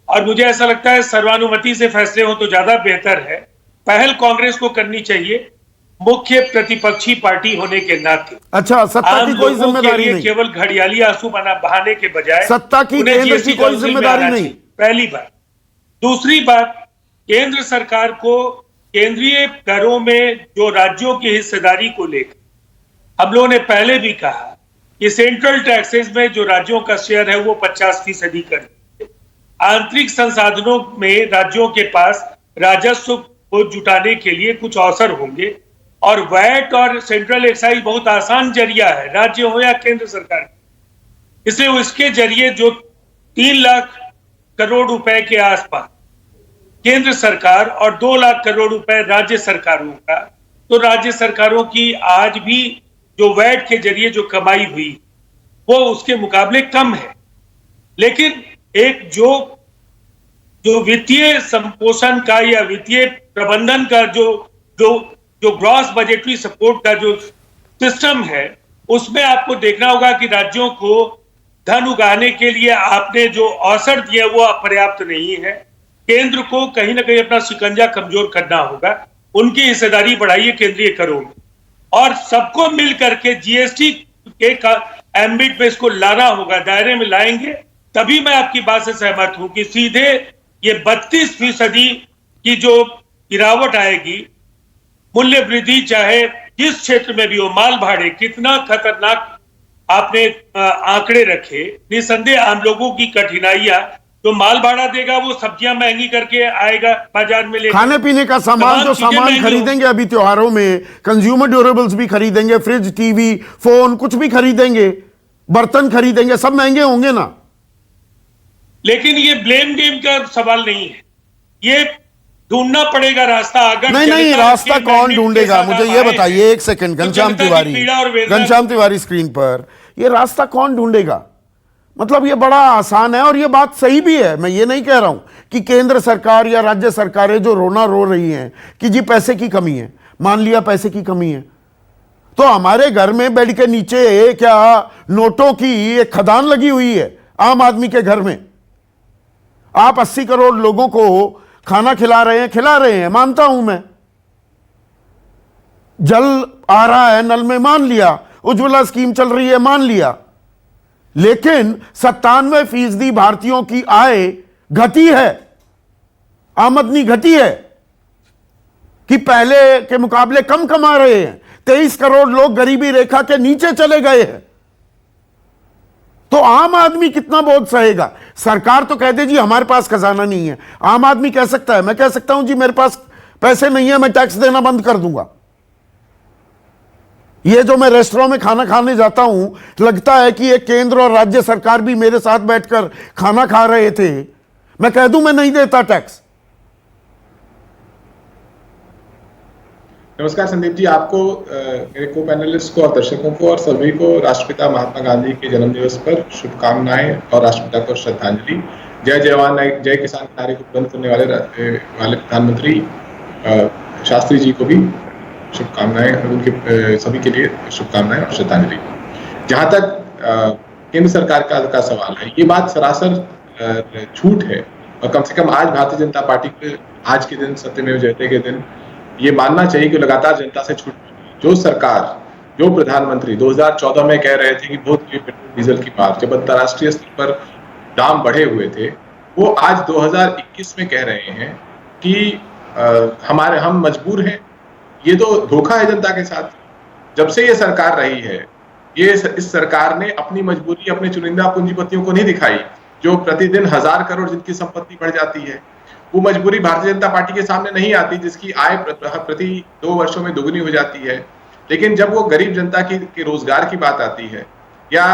और मुझे ऐसा लगता है सर्वानुमति से फैसले हो तो ज्यादा बेहतर है। पहल कांग्रेस को करनी चाहिए मुख्य प्रतिपक्षी पार्टी होने के नाते। अच्छा, सत्ता की कोई जिम्मेदारी नहीं, केवल घड़ियाली आंसू बहाने के बजाय सत्ता की केंद्र की कोई जिम्मेदारी नहीं। पहली बात। दूसरी बात, केंद्र सरकार को केंद्रीय करों में जो राज्यों की हिस्सेदारी को लेकर हम लोगों ने पहले भी कहा कि सेंट्रल टैक्सेस में जो राज्यों का शेयर है वो 50% कर दीजिए। आंतरिक संसाधनों में राज्यों के पास राजस्व को जुटाने के लिए कुछ अवसर होंगे, और वैट और सेंट्रल एक्साइज बहुत आसान जरिया है, राज्य हो या केंद्र सरकार, इसलिए उसके जरिए जो 3 लाख करोड़ रुपए के आसपास केंद्र सरकार और 2 लाख करोड़ रुपए राज्य सरकारों का, तो राज्य सरकारों की आज भी जो वैट के जरिए जो कमाई हुई वो उसके मुकाबले कम है। लेकिन एक जो वित्तीय संपोषण का या वित्तीय प्रबंधन का जो ग्रॉस बजटरी सपोर्ट का जो सिस्टम है, उसमें आपको देखना होगा कि राज्यों को धन उगाने के लिए आपने जो अवसर दिया वो पर्याप्त नहीं है। केंद्र को कहीं ना कहीं अपना शिकंजा कमजोर करना होगा, उनकी हिस्सेदारी बढ़ाइए केंद्रीय करों में, और सबको मिल करके जीएसटी के एम्बिट में इसको लाना होगा, दायरे में लाएंगे तभी मैं आपकी बात से सहमत हूं कि सीधे ये 32% की जो गिरावट आएगी, मूल्य वृद्धि चाहे जिस क्षेत्र में भी हो, माल भाड़े कितना खतरनाक आपने आंकड़े रखे, निसंदेह आम लोगों की कठिनाइयां, तो माल भाड़ा देगा वो सब्जियां महंगी करके आएगा बाजार में लेकर, खाने पीने का सामान, जो सामान खरीदेंगे अभी त्योहारों में, कंज्यूमर ड्यूरेबल्स भी खरीदेंगे, फ्रिज, टीवी, फोन, कुछ भी खरीदेंगे, बर्तन खरीदेंगे, सब महंगे होंगे ना। लेकिन ये ब्लेम गेम का सवाल नहीं है, ये ढूंढना पड़ेगा रास्ता। अगर नहीं, रास्ता कौन ढूंढेगा, मुझे ये बताइए। एक सेकंड, घनश्याम तिवारी स्क्रीन पर, ये रास्ता कौन ढूंढेगा? मतलब ये बड़ा आसान है और ये बात सही भी है। मैं ये नहीं कह रहा हूं कि केंद्र सरकार या राज्य सरकारें जो रोना रो रही हैं कि जी पैसे की कमी है, मान लिया पैसे की कमी है, तो हमारे घर में बेड के नीचे क्या नोटों की एक खदान लगी हुई है आम आदमी के घर में? आप 80 करोड़ लोगों को खाना खिला रहे हैं, मानता हूं मैं। जल आ रहा है नल में, मान लिया। उज्ज्वला स्कीम चल रही है, मान लिया। लेकिन 97% भारतीयों की आय घटी है, आमदनी घटी है, कि पहले के मुकाबले कम कमा रहे हैं। 23 करोड़ लोग गरीबी रेखा के नीचे चले गए हैं। तो आम आदमी कितना बोझ सहेगा? सरकार तो कह दे जी हमारे पास खजाना नहीं है, आम आदमी कह सकता है, मैं कह सकता हूं जी मेरे पास पैसे नहीं है, मैं टैक्स देना बंद कर दूंगा। ये जो मैं रेस्टोरेंट में खाना खाने जाता हूं, लगता है कि एक केंद्र और राज्य सरकार भी मेरे साथ बैठकर खाना खा रहे थे, मैं कह दूं मैं नहीं देता टैक्स। नमस्कार संदीप जी, आपको, मेरे को पैनलिस्ट को और दर्शकों को और सभी को राष्ट्रपिता महात्मा गांधी के जन्मदिवस पर शुभकामनाएं और राष्ट्रपिता को श्रद्धांजलि। जय जवान जय किसान के नारे को बुलंद करने वाले प्रधानमंत्री शास्त्री जी को भी शुभकामनाएं, उनके सभी के लिए शुभकामनाएं और श्रद्धांजलि। जहां तक केंद्र सरकार का सवाल है, ये बात सरासर झूठ है, और कम से कम आज भारतीय जनता पार्टी के आज के दिन, सत्यमेव जयते के दिन, ये मानना चाहिए कि लगातार जनता से छूट, जो सरकार, जो प्रधानमंत्री 2014 में कह रहे थे कि बहुत पेट्रोल डीजल की बात, जब अंतर्राष्ट्रीय स्तर पर दाम बढ़े हुए थे, वो आज 2021 में कह रहे हैं कि हम मजबूर हैं। ये तो धोखा है जनता के साथ। जब से ये सरकार रही है, इस सरकार ने अपनी मजबूरी अपने चुनिंदा पूंजीपतियों को नहीं दिखाई, जो प्रतिदिन 1000 करोड़ जिनकी संपत्ति बढ़ जाती है, वो मजबूरी भारतीय जनता पार्टी के सामने नहीं आती, जिसकी आय प्रति 2 वर्षों में दोगुनी हो जाती है। लेकिन जब वो गरीब जनता की रोजगार की बात आती है, या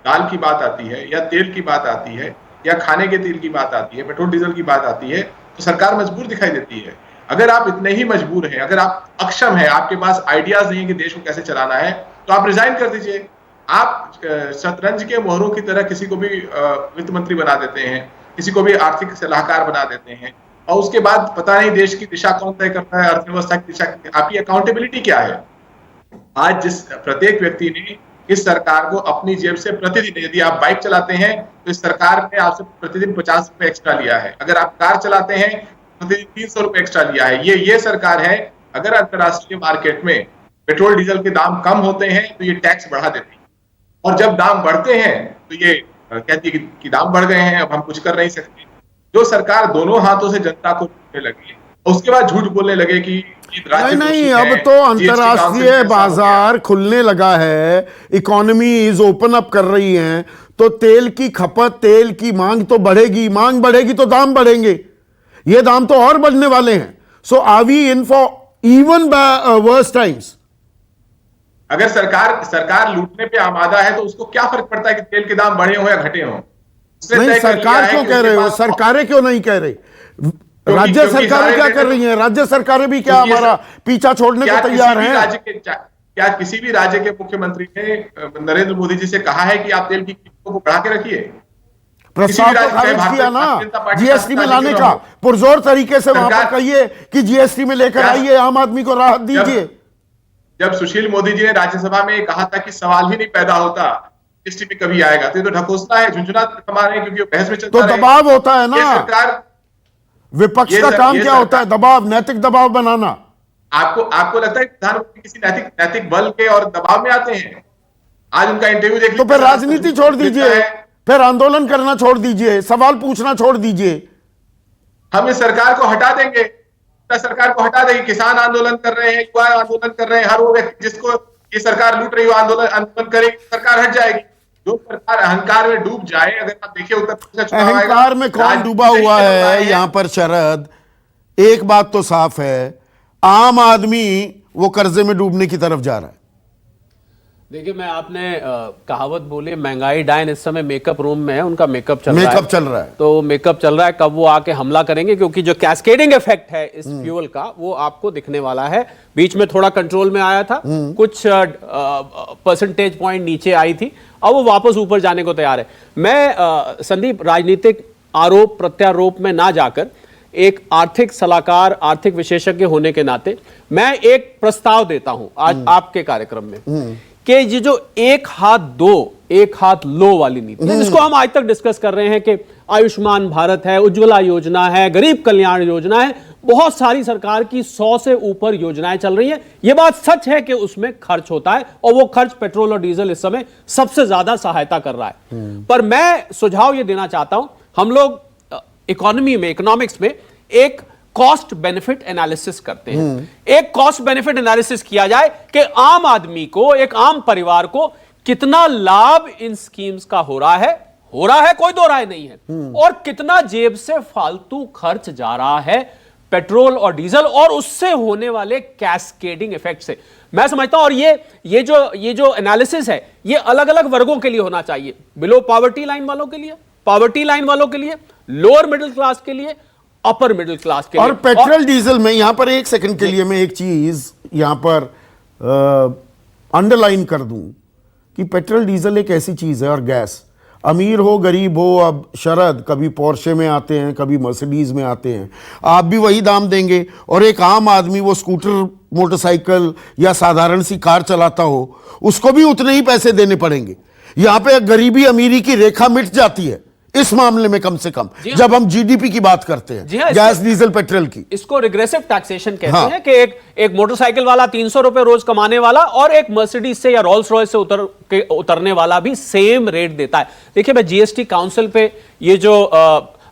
दाल की बात आती है, या तेल की बात आती है, या खाने के तेल की बात आती है, पेट्रोल डीजल की बात आती है, तो सरकार मजबूर दिखाई देती है। अगर आप इतने ही मजबूर हैं, अगर आप अक्षम हैं, आपके पास आइडियाज नहीं है कि देश को कैसे चलाना है, तो आप रिजाइन कर दीजिए। आप शतरंज के मोहरों की तरह किसी को भी वित्त मंत्री बना देते हैं, किसी को भी आर्थिक सलाहकार बना देते हैं, और उसके बाद पता नहीं देश की दिशा कौन तय करता है, अर्थव्यवस्था की दिशा। आपकी अकाउंटेबिलिटी क्या है? आज जिस प्रत्येक व्यक्ति ने इस सरकार को अपनी जेब से प्रतिदिन, यदि आप बाइक चलाते हैं तो इस सरकार ने आपसे प्रतिदिन 50 रुपए एक्स्ट्रा लिया है, अगर आप कार चलाते हैं प्रतिदिन 300 रुपए एक्स्ट्रा लिया है। ये सरकार है। अगर अंतर्राष्ट्रीय मार्केट में पेट्रोल डीजल के दाम कम होते हैं तो ये टैक्स बढ़ा देती है, और जब दाम बढ़ते हैं तो ये कहती है कि दाम बढ़ गए हैं, अब हम कुछ कर नहीं सकते। जो सरकार दोनों हाथों से जनता को लूटने लगी, उसके बाद झूठ बोलने लगे कि नहीं, अब तो अंतर्राष्ट्रीय बाजार खुलने लगा है, इकोनॉमीज ओपन अप कर रही हैं, तो तेल की खपत, तेल की मांग तो बढ़ेगी, मांग बढ़ेगी तो दाम बढ़ेंगे, ये दाम तो और बढ़ने वाले हैं। So are we in for even worse times. अगर सरकार लूटने पे आमादा है तो उसको क्या फर्क पड़ता है कि तेल के दाम बढ़े हो या घटे हो? नहीं, सरकार क्यों कह रहे हो? सरकारें क्यों नहीं कह रही? राज्य सरकारें क्या कर रही हैं? राज्य सरकारें भी क्या हमारा पीछा छोड़ने को तैयार हैं? क्या किसी भी राज्य के मुख्यमंत्री ने नरेंद्र मोदी जी से कहा है कि आप तेल की कीमतों को बढ़ा के रखिए? प्रस्ताव तो खारिज किया ना जीएसटी में लाने का, पुरजोर तरीके से वहां पर कहिए कि जीएसटी में लेकर आइए, आम आदमी को राहत दीजिए। जब सुशील मोदी जी ने राज्यसभा में कहा था कि सवाल ही नहीं पैदा होता जीएसटी में कभी आएगा, तो ये तो ढकोसला है, झुंझुना थमा रहे हैं क्योंकि बहस में चलता तो दबाव होता है ना। सरकार, विपक्ष का काम क्या होता है? दबाव, नैतिक दबाव बनाना। आपको लगता है प्रधानमंत्री किसी नैतिक बल के और दबाव में आते हैं? आज उनका इंटरव्यू देख तो फिर राजनीति छोड़ दीजिए, फिर आंदोलन करना छोड़ दीजिए, सवाल पूछना छोड़ दीजिए। हम इस सरकार को हटा देंगे, सरकार को हटा देंगे। किसान आंदोलन कर रहे हैं, युवा आंदोलन कर रहे हैं, हर वो व्यक्ति जिसको ये सरकार लूट रही हो आंदोलन करेगी, सरकार हट जाएगी। जो सरकार अहंकार में डूब जाए, अगर आप देखिए उत्तर प्रदेश का चुनाव, अहंकार में कौन डूबा हुआ है यहाँ पर शरद? एक बात तो साफ है, आम आदमी वो कर्जे में डूबने की तरफ जा रहा है। देखिए, मैं आपने कहावत बोली, महंगाई डायन इस समय मेकअप रूम में है, उनका मेकअप चल रहा है। तो मेकअप चल रहा है, कब वो आके हमला करेंगे, क्योंकि जो कैस्केडिंग इफेक्ट है इस फ्यूल का वो आपको दिखने वाला है। बीच में थोड़ा कंट्रोल में आया था, कुछ परसेंटेज पॉइंट नीचे आई थी, अब वो वापस ऊपर जाने को तैयार है। मैं संदीप, राजनीतिक आरोप प्रत्यारोप में ना जाकर एक आर्थिक सलाहकार, आर्थिक विशेषज्ञ होने के नाते मैं एक प्रस्ताव देता हूं आज आपके कार्यक्रम में कि ये जो एक हाथ दो एक हाथ लो वाली नीति है, जिसको हम आज तक डिस्कस कर रहे हैं कि आयुष्मान भारत है, उज्ज्वला योजना है, गरीब कल्याण योजना है, बहुत सारी सरकार की 100 से ऊपर योजनाएं चल रही हैं। यह बात सच है कि उसमें खर्च होता है और वो खर्च पेट्रोल और डीजल इस समय सबसे ज्यादा सहायता कर रहा है। पर मैं सुझाव यह देना चाहता हूं, हम लोग इकोनॉमी में, इकोनॉमिक्स में एक कॉस्ट बेनिफिट एनालिसिस करते हैं। एक कॉस्ट बेनिफिट एनालिसिस किया जाए कि आम आदमी को, एक आम परिवार को कितना लाभ इन स्कीम्स का हो रहा है, कोई दो राय नहीं है, और कितना जेब से फालतू खर्च जा रहा है पेट्रोल और डीजल और उससे होने वाले कैस्केडिंग इफेक्ट से। मैं समझता हूं, और ये जो एनालिसिस है ये अलग अलग वर्गों के लिए होना चाहिए। बिलो पॉवर्टी लाइन वालों के लिए, पॉवर्टी लाइन वालों के लिए, लोअर मिडिल क्लास के लिए, अपर मिडिल क्लास के लिए। और पेट्रोल डीजल में यहां पर एक सेकंड के लिए मैं एक चीज यहां पर अंडरलाइन कर दूं कि पेट्रोल डीजल एक ऐसी चीज है, और गैस, अमीर हो गरीब हो, अब शरद कभी पोर्शे में आते हैं, कभी मर्सिडीज में आते हैं, आप भी वही दाम देंगे, और एक आम आदमी वो स्कूटर, मोटरसाइकिल या साधारण सी कार चलाता हो, उसको भी उतने ही पैसे देने पड़ेंगे। यहां पे गरीबी अमीरी की रेखा मिट जाती है इस मामले में, कम से कम जब हम जीडीपी की बात करते हैं, गैस डीजल पेट्रोल की। इसको रिग्रेसिव टैक्सेशन कहते हैं कि एक मोटरसाइकिल वाला 300 रुपए रोज कमाने वाला और एक मर्सिडीज से या रोल्स रॉयस से उतरने वाला भी सेम रेट देता है। देखिए, मैं जीएसटी काउंसिल पे ये जो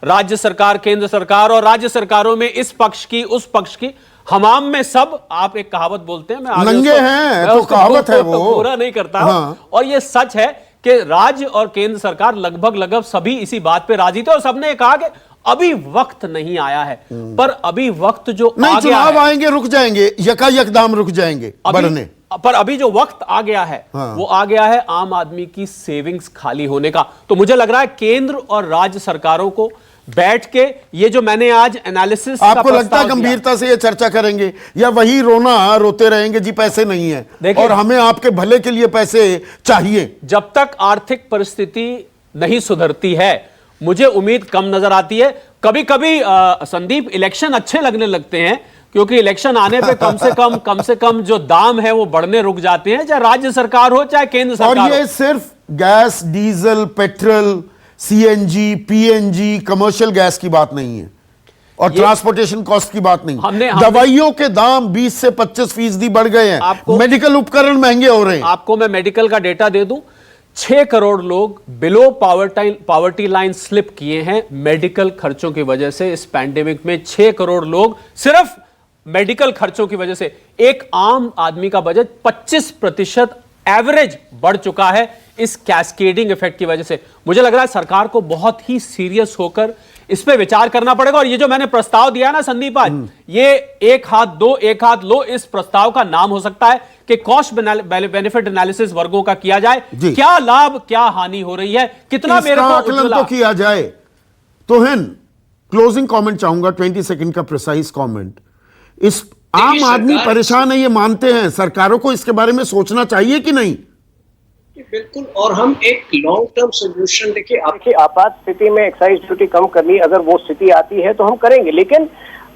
राज्य सरकार, केंद्र सरकार और राज्य सरकारों में इस पक्ष की उस पक्ष की, हमाम में सब, आप एक कहावत बोलते हैं, मैं नंगे हैं तो कहावत है, वो पूरा नहीं करता। और ये सच है कि राज्य और केंद्र सरकार लगभग सभी इसी बात पे राजी थे और सबने कहा कि अभी वक्त नहीं आया है। पर अभी वक्त जो नहीं, चुनाव आएंगे रुक जाएंगे, यकायक दाम रुक जाएंगे बढ़ने, पर अभी जो वक्त आ गया है वो आ गया है आम आदमी की सेविंग्स खाली होने का। तो मुझे लग रहा है केंद्र और राज्य सरकारों को बैठ के ये जो मैंने आज एनालिसिस, आपको लगता है गंभीरता से ये चर्चा करेंगे, या वही रोते रहेंगे जी पैसे नहीं है और हमें आपके भले के लिए पैसे चाहिए? जब तक आर्थिक परिस्थिति नहीं सुधरती है, मुझे उम्मीद कम नजर आती है। कभी कभी संदीप, इलेक्शन अच्छे लगने लगते हैं, क्योंकि इलेक्शन आने पे कम से कम जो दाम है वो बढ़ने रुक जाते हैं, चाहे राज्य सरकार हो चाहे केंद्र सरकार। और ये सिर्फ gas, diesel, petrol, CNG, PNG, commercial gas की बात नहीं है, और ट्रांसपोर्टेशन कॉस्ट की बात नहीं। दवाइयों के दाम 20 से 25% बढ़ गए हैं, मेडिकल उपकरण महंगे हो रहे हैं। आपको मैं मेडिकल का डेटा दे दूं, 6 करोड़ लोग बिलो पॉवर्टी लाइन स्लिप किए हैं मेडिकल खर्चों की वजह से। इस पैंडेमिक में 6 करोड़ लोग सिर्फ मेडिकल खर्चों की वजह से। एक आम आदमी का बजट 25% एवरेज बढ़ चुका है इस कैस्केडिंग इफेक्ट की वजह से। मुझे लग रहा है सरकार को बहुत ही सीरियस होकर इस पे विचार करना पड़ेगा। और ये जो मैंने प्रस्ताव दिया ना संदीप आज, ये एक हाथ दो एक हाथ लो, इस प्रस्ताव का नाम हो सकता है कि कॉस्ट बेनिफिट एनालिसिस वर्गों का किया जाए, क्या लाभ क्या हानि हो रही है, कितना मेरे को आकलन तो किया जाए। तोहिन, क्लोजिंग कमेंट चाहूंगा, 20 सेकंड का प्रिसाइज कमेंट। इस आम आदमी परेशान है, ये मानते हैं, सरकारों को इसके बारे में सोचना चाहिए कि नहीं? बिल्कुल, और हम एक लॉन्ग टर्म सोल्यूशन देखिए आपात स्थिति में एक्साइज ड्यूटी कम करनी, अगर वो स्थिति आती है तो हम करेंगे, लेकिन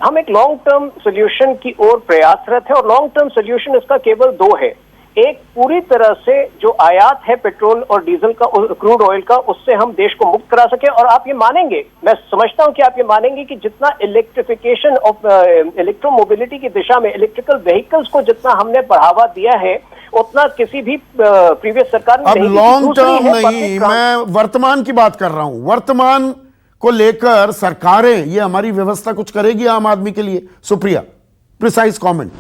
हम एक लॉन्ग टर्म सोल्यूशन की ओर प्रयासरत है। और लॉन्ग टर्म सोल्यूशन इसका केवल दो है। एक, पूरी तरह से जो आयात है पेट्रोल और डीजल का, क्रूड ऑयल का, उससे हम देश को मुक्त करा सके। और आप ये मानेंगे, मैं समझता हूं कि आप ये मानेंगे कि जितना इलेक्ट्रिफिकेशन ऑफ इलेक्ट्रोमोबिलिटी की दिशा में इलेक्ट्रिकल व्हीकल्स को जितना हमने बढ़ावा दिया है, उतना किसी भी प्रीवियस सरकार ने अब लॉन्ग टर्म नहीं, मैं वर्तमान की बात कर रहा हूं। वर्तमान को लेकर सरकारें, ये हमारी व्यवस्था कुछ करेगी आम आदमी के लिए? Supriya, precise comment.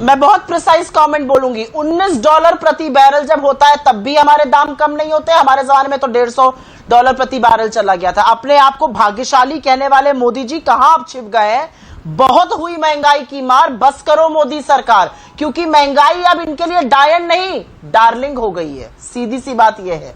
मैं बहुत प्रिसाइज कमेंट बोलूंगी। $19 प्रति बैरल जब होता है तब भी हमारे दाम कम नहीं होते। हमारे जमाने में तो $150 प्रति बैरल चला गया था। अपने आप को भाग्यशाली कहने वाले मोदी जी कहां आप छिप गए हैं? बहुत हुई महंगाई की मार, बस करो मोदी सरकार, क्योंकि महंगाई अब इनके लिए डायन नहीं डार्लिंग हो गई है। सीधी सी बात यह है।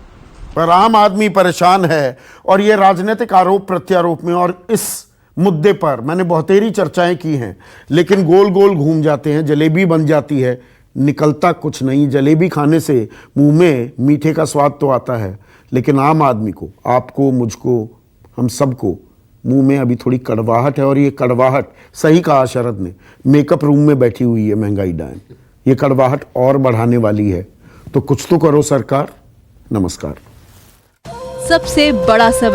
पर आम आदमी परेशान है, और ये राजनीतिक आरोप प्रत्यारोप में और इस मुद्दे पर मैंने बहुतेरी चर्चाएं की हैं, लेकिन गोल गोल घूम जाते हैं, जलेबी बन जाती है, निकलता कुछ नहीं। जलेबी खाने से मुंह में मीठे का स्वाद तो आता है, लेकिन आम आदमी को, आपको, मुझको, हम सबको मुंह में अभी थोड़ी कड़वाहट है। और ये कड़वाहट, सही कहा शरद ने, मेकअप रूम में बैठी हुई है महंगाई डायन, ये कड़वाहट और बढ़ाने वाली है। तो कुछ तो करो सरकार। नमस्कार। सबसे बड़ा सवाल